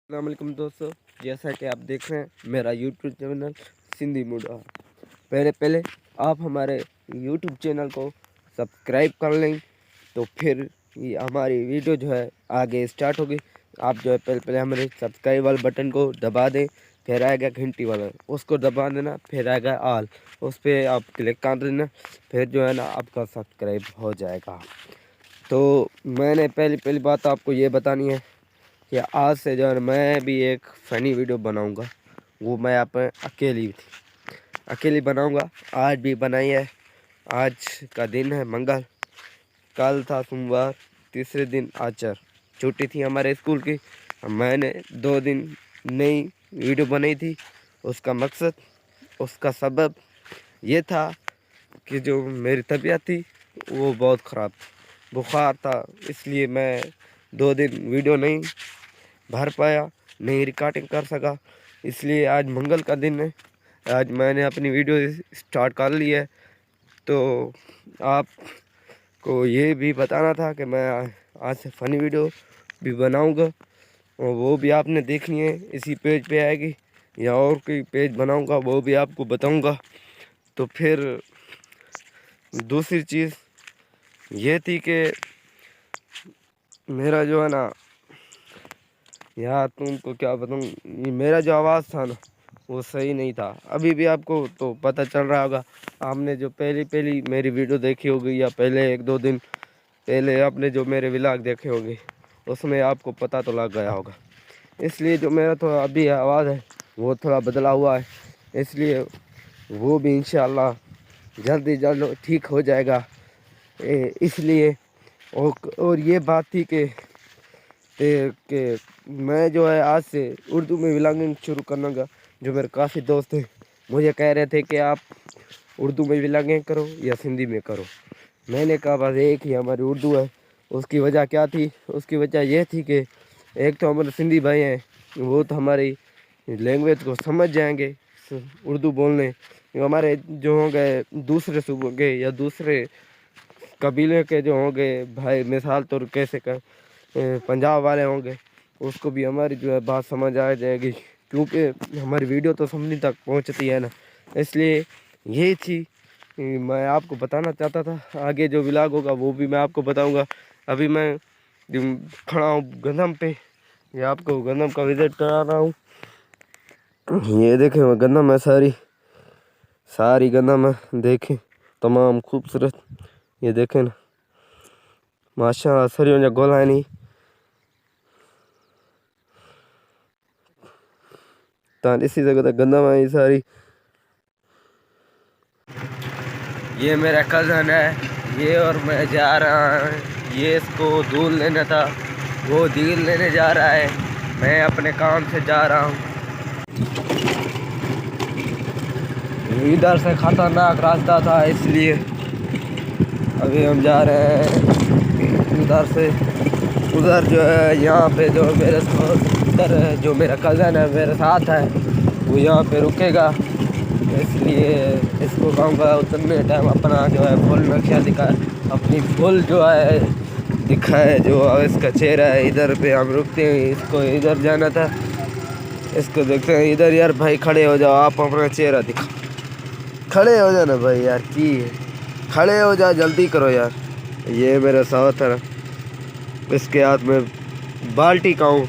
अस्सलामुअलैकुम दोस्तों, जैसा कि आप देख रहे हैं मेरा यूट्यूब चैनल सिंधी मुड़ा। पहले पहले आप हमारे यूट्यूब चैनल को सब्सक्राइब कर लें तो फिर ये हमारी वीडियो जो है आगे स्टार्ट होगी। आप जो है पहले पहले हमारे सब्सक्राइब वाले बटन को दबा दें, फिर आएगा घंटी वाला, उसको दबा देना, फिर आएगा ऑल, उस पर आप क्लिक कर देना, फिर जो है ना आपका सब्सक्राइब हो जाएगा। तो मैंने पहली बात आपको ये बतानी है कि आज से जो है मैं भी एक फ़नी वीडियो बनाऊंगा। वो मैं अकेली बनाऊंगा। आज भी बनाई है। आज का दिन है मंगल, कल था सोमवार, तीसरे दिन आचर छुट्टी थी हमारे स्कूल की। मैंने 2 दिन नई वीडियो बनाई थी। उसका मकसद, उसका सबब ये था कि जो मेरी तबीयत थी वो बहुत ख़राब, बुखार था, इसलिए मैं 2 दिन वीडियो नहीं भर पाया, नहीं रिकॉर्डिंग कर सका। इसलिए आज मंगल का दिन है, आज मैंने अपनी वीडियो स्टार्ट कर ली है। तो आपको ये भी बताना था कि मैं आज से फ़नी वीडियो भी बनाऊंगा और वो भी आपने देखनी है, इसी पेज पे आएगी, या और कोई पेज बनाऊंगा वो भी आपको बताऊंगा। तो फिर दूसरी चीज़ ये थी कि मेरा जो है ना, यार तुमको क्या बताऊँ, ये मेरा जो आवाज़ था ना वो सही नहीं था। अभी भी आपको तो पता चल रहा होगा, आपने जो पहली मेरी वीडियो देखी होगी या पहले 1-2 दिन पहले आपने जो मेरे व्लॉग देखे होंगे, उसमें आपको पता तो लग गया होगा। इसलिए जो मेरा थोड़ा अभी आवाज़ है वो थोड़ा बदला हुआ है, इसलिए वो भी इंशाअल्लाह जल्द ठीक हो जाएगा। इसलिए और ये बात थी कि मैं जो है आज से उर्दू में व्लॉगिंग शुरू करना का। जो मेरे काफ़ी दोस्त हैं मुझे कह रहे थे कि आप उर्दू में व्लॉगिंग करो या सिंधी में करो। मैंने कहा बस एक ही हमारी उर्दू है। उसकी वजह क्या थी? उसकी वजह ये थी कि एक तो हमारे सिंधी भाई हैं, वो तो हमारी लैंग्वेज को समझ जाएंगे उर्दू बोलने। हमारे जो होंगे दूसरे सूबों के या दूसरे कबीले के जो होंगे भाई, मिसाल तौर कैसे कर पंजाब वाले होंगे, उसको भी हमारी जो है बात समझ आ जाएगी, क्योंकि हमारी वीडियो तो समझने तक पहुंचती है ना। इसलिए यही थी, मैं आपको बताना चाहता था। आगे जो व्लॉग होगा वो भी मैं आपको बताऊंगा। अभी मैं खड़ा हूँ गंदम पे, ये आपको गंदम का विजिट करा रहा हूँ। ये देखें वो गंदम है, सारी गंदम है, देखें तमाम खूबसूरत। ये देखें ना, माशाल्लाह सरियों जा गोला है नहीं। इसी जगह तक गंदम है सारी। ये मेरा कज़न है, ये और मैं जा रहा है। ये इसको दूध लेना था, वो दूध लेने जा रहा है, मैं अपने काम से जा रहा हूँ। इधर से ख़तरनाक रास्ता था, इसलिए अभी हम जा रहे हैं उधर से उधर। जो है यहाँ पे जो मेरे उधर जो मेरा कज़न है मेरे साथ है, वो यहाँ पे रुकेगा, इसलिए इसको कहूँगा उतने टाइम अपना जो है फुल नक्शा दिखाए, अपनी फुल जो है दिखाए, जो इसका चेहरा है। इधर पे हम रुकते हैं, इसको इधर जाना था, इसको देखते हैं इधर। यार भाई खड़े हो जाओ, आप अपना चेहरा दिखा, खड़े हो जाना भाई, यार की है, खड़े हो जाओ, जल्दी करो यार। ये मेरा साथ है, इसके हाथ में बाल्टी का हूँ,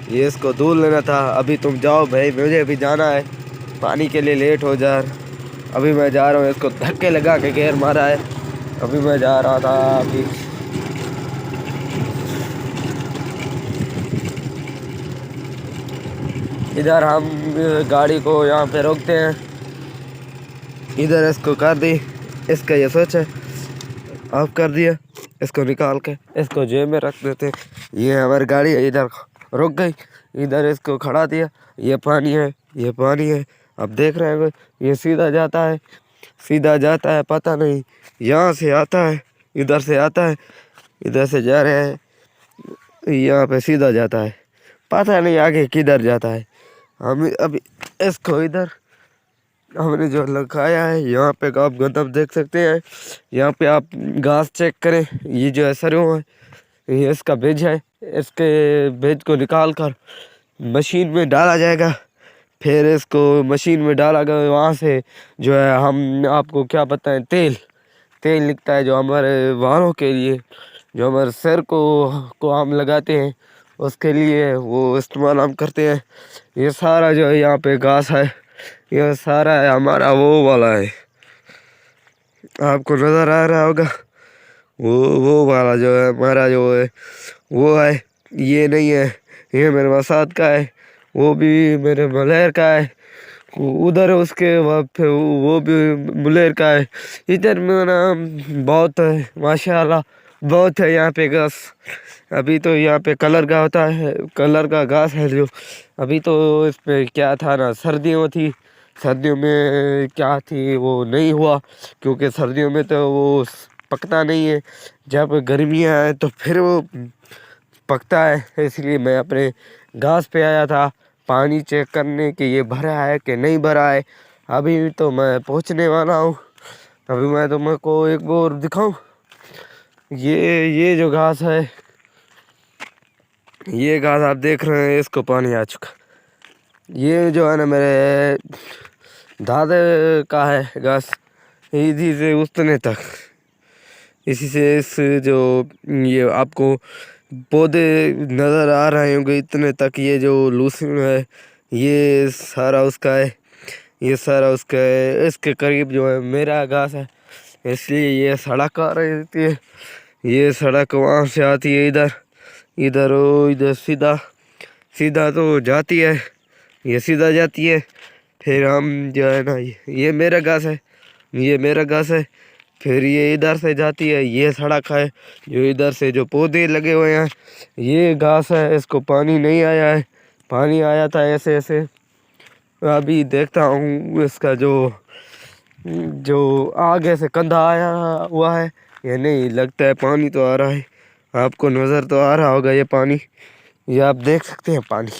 ये इसको दूध लेना था। अभी तुम जाओ भाई, मुझे भी जाना है, पानी के लिए लेट हो जा। अभी मैं जा रहा हूँ, इसको धक्के लगा के गेर मारा है। अभी मैं जा रहा था, अभी इधर हम गाड़ी को यहाँ पे रोकते हैं, इधर इसको कर दी। इसका ये सोच है, ऑफ कर दिया, इसको निकाल के इसको जेब में रख देते। ये हमारी गाड़ी है, इधर रुक गई, इधर इसको खड़ा दिया। ये पानी है, ये पानी है, अब देख रहे हैं। ये सीधा जाता है, पता नहीं यहाँ से आता है, इधर से आता है, इधर से जा रहे हैं, यहाँ पे सीधा जाता है, पता नहीं आगे किधर जाता है। हम अभी इसको इधर हमने जो लगाया है, यहाँ पे आप गंदम देख सकते हैं। यहाँ पे आप घास चेक करें, ये जो है सरसों है, ये इसका बीज है। इसके बीज को निकाल कर मशीन में डाला जाएगा। फिर इसको मशीन में डाला गया, वहाँ से जो है हम आपको क्या बताएं, तेल निकलता है जो हमारे वालों के लिए, जो हमारे सिर को हम लगाते हैं, उसके लिए वो इस्तेमाल हम करते हैं। ये सारा जो है यहाँ पे घास है, ये सारा है हमारा वो वाला है, आपको नज़र आ रहा होगा, वो वाला जो है हमारा जो है वो है। ये नहीं है, ये मेरे वसात का है, वो भी मेरे मलेर का है, उधर उसके बाद फिर वो भी मुलेर का है। इधर मेरा बहुत है माशाल्लाह, बहुत है यहाँ पे घास। अभी तो यहाँ पे कलर का होता है, कलर का घास है जो, अभी तो इस पे क्या था ना, सर्दियों थी, सर्दियों में क्या थी वो नहीं हुआ, क्योंकि सर्दियों में तो वो पकता नहीं है, जब गर्मियाँ आए तो फिर वो पकता है। इसलिए मैं अपने घास पे आया था पानी चेक करने कि ये भरा है कि नहीं भरा है। अभी तो मैं पहुंचने वाला हूँ, अभी मैं तुमको एक और दिखाऊं। ये जो घास है, ये घास आप देख रहे हैं, इसको पानी आ चुका। ये जो है ना मेरे दादा का है घास, इसी से उतने तक, इसी से इस जो ये आपको पौधे नज़र आ रहे होंगे इतने तक, ये जो लूसन है ये सारा उसका है, ये सारा उसका है। इसके करीब जो है मेरा घास है, इसलिए ये सड़क आ रही होती है, ये सड़क वहाँ से आती है इधर, इधर सीधा सीधा तो जाती है, ये सीधा जाती है। फिर हम जो है ना, ये मेरा घास है, ये मेरा घास है, फिर ये इधर से जाती है, ये सड़क है, जो इधर से जो पौधे लगे हुए हैं ये घास है। इसको पानी नहीं आया है, पानी आया था ऐसे ऐसे। अभी देखता हूँ इसका जो जो आगे से कंधा आया हुआ है ये, नहीं लगता है पानी तो आ रहा है, आपको नज़र तो आ रहा होगा ये पानी, ये आप देख सकते हैं पानी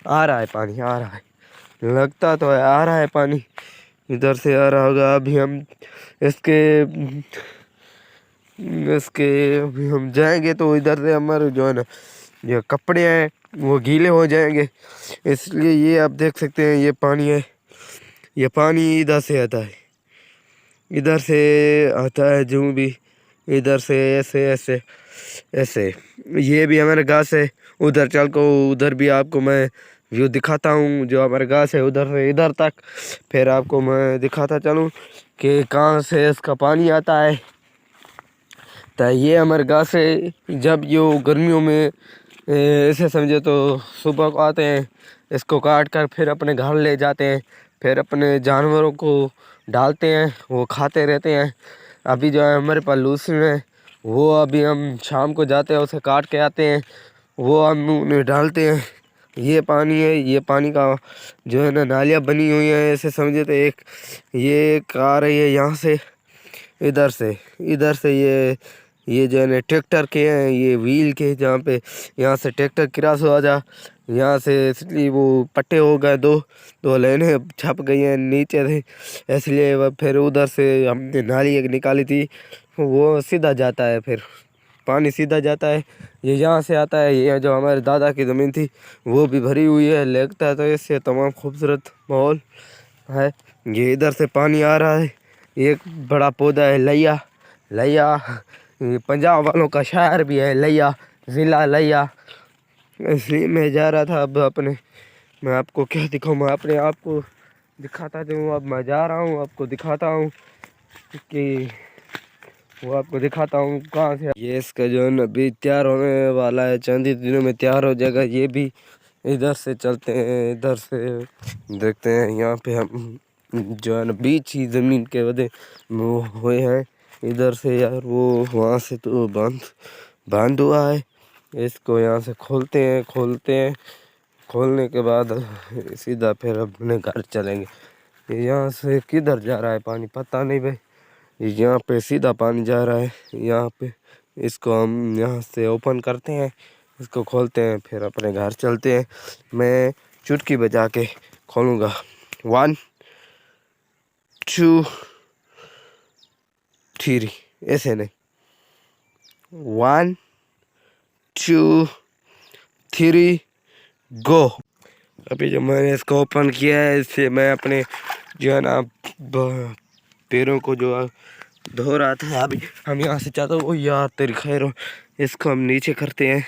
आ रहा है, पानी आ रहा है, लगता तो है आ रहा है पानी, इधर से आ रहा होगा। अभी हम इसके इसके अभी हम जाएंगे तो इधर से हमारे जो है ना ये कपड़े हैं वो गीले हो जाएंगे, इसलिए ये आप देख सकते हैं ये पानी है, ये पानी इधर से आता है, इधर से आता है जो भी, इधर से ऐसे ऐसे ऐसे। ये भी हमारे घास है, उधर चल को उधर भी आपको मैं व्यू दिखाता हूँ, जो हमारे घास है उधर से इधर तक, फिर आपको मैं दिखाता चलूँ कि कहाँ से इसका पानी आता है। तो ये हमारे घास है, जब यो गर्मियों में ऐसे समझे तो सुबह को आते हैं, इसको काट कर फिर अपने घर ले जाते हैं, फिर अपने जानवरों को डालते हैं, वो खाते रहते हैं। अभी जो है हमारे पास लूसन है, वो अभी हम शाम को जाते हैं उसे काट के आते हैं, वो हम उन्हें डालते हैं। ये पानी है, ये पानी का जो है ना नालियाँ बनी हुई हैं, ऐसे समझे तो एक ये आ रही है यहाँ से, इधर से ये जो है ना ट्रैक्टर के हैं, ये व्हील के, जहाँ पे यहाँ से ट्रैक्टर क्रॉस हुआ जा, यहाँ से, इसलिए वो पट्टे हो गए, दो लाइनें छप गई हैं नीचे से, इसलिए वह फिर उधर से हमने नाली एक निकाली थी, वो सीधा जाता है, फिर पानी सीधा जाता है, ये यहाँ से आता है। ये जो हमारे दादा की ज़मीन थी वो भी भरी हुई है, लगता है तो इससे तमाम खूबसूरत माहौल है। ये इधर से पानी आ रहा है, एक बड़ा पौधा है लैया, लैया ये पंजाब वालों का शहर भी है लैया, ज़िला लैया। इसलिए मैं जा रहा था अब अपने, मैं आपको क्या दिखाऊँ, मैं अपने आप को दिखाता जाऊँ, अब मैं जा रहा हूँ आपको दिखाता हूँ कि वो आपको दिखाता हूँ कहाँ से। ये इसका जो है ना अभी तैयार होने वाला है, चंद ही दिनों में तैयार हो जाएगा। ये भी इधर से चलते हैं, इधर से देखते हैं, यहाँ पे हम जो है ना बीच ही ज़मीन के वजह वो हुए हैं, इधर से यार वो वहाँ से तो बांध हुआ है, इसको यहाँ से खोलते हैं, खोलने के बाद सीधा फिर अपने घर चलेंगे। यहाँ से किधर जा रहा है पानी पता नहीं भाई, यहाँ पे सीधा पानी जा रहा है, यहाँ पे इसको हम यहाँ से ओपन करते हैं, इसको खोलते हैं, फिर अपने घर चलते हैं। मैं चुटकी बजा के खोलूँगा, 1 2 3, ऐसे नहीं, 1 2 3 गो। अभी जो मैंने इसको ओपन किया है, इससे मैं अपने जो है ना पैरों को जो धो रहा था। अभी हम यहाँ से चाहते हो यार तेरी खैर हो, इसको हम नीचे करते हैं।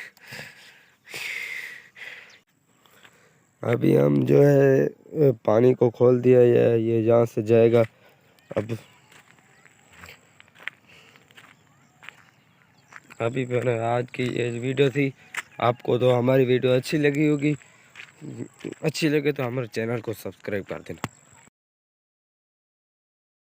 अभी हम जो है पानी को खोल दिया है, ये यहाँ से जाएगा। अब अभी मैंने आज की ये वीडियो थी, आपको तो हमारी वीडियो अच्छी लगी होगी। अच्छी लगे तो हमारे चैनल को सब्सक्राइब कर देना।